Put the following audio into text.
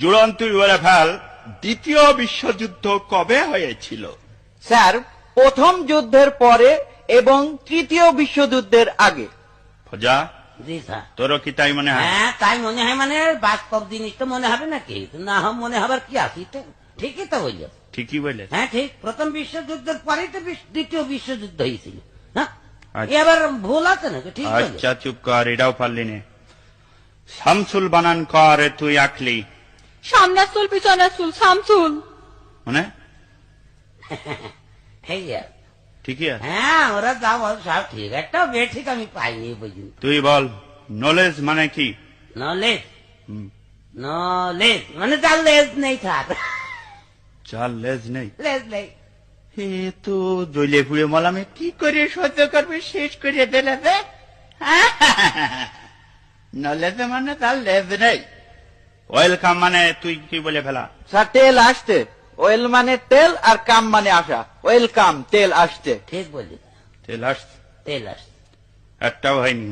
জুড়ন তুই বলে ফেল, দ্বিতীয় বিশ্বযুদ্ধ কবে হয়েছিল? স্যার, প্রথম যুদ্ধের পরে এবং তৃতীয় বিশ্বযুদ্ধের আগে। ফজা, জি স্যার। তোরও কি তাই মনে হয়? হ্যাঁ তাই মনে হয়, মানে বাস্তব জিনিস তো মনে হবে নাকি, না মনে হবার কি আছে? তো ঠিকই তো বলল। ঠিকই বলে। হ্যাঁ ঠিক, প্রথম বিশ্বযুদ্ধের পরেই তো দ্বিতীয় বিশ্বযুদ্ধ হয়েছিল। হ্যাঁ আচ্ছা। এবার ভুল আছে নাকি? ঠিক বলল। আচ্ছা চুপ কর, এটাও পারলি নে। শামসুল বানান কর, তুই আঁকলি সামনের চুল পিছনের চুল শামসুল। মানে এই যে, ঠিকই আছে। হ্যাঁ ওরা যা বল সব ঠিক, একটা বে ঠিক আমি পাইনি বুঝলি। তুই বল নলেজ মানে কি? নলেজ, হুম, নলেজ মানে যার লেজ নেই থাক, চার লেজ নেই। লেজ নেই। এ তো জ্বলে পুড়ে মলামে কি করে সহ্য করবে, শেষ করে দিলে রে। নলেজ মানে তার লেজ নেই। ওয়েলকাম মানে তুই কি বলে ফেলা? স্যার, তেল আসতে। ওয়েল মানে তেল আর কাম মানে আসা। ওয়েলকাম, তেল আসতে। ঠিক বললি, তেল আসছে, তেল আসছে। একটাও হয়নি।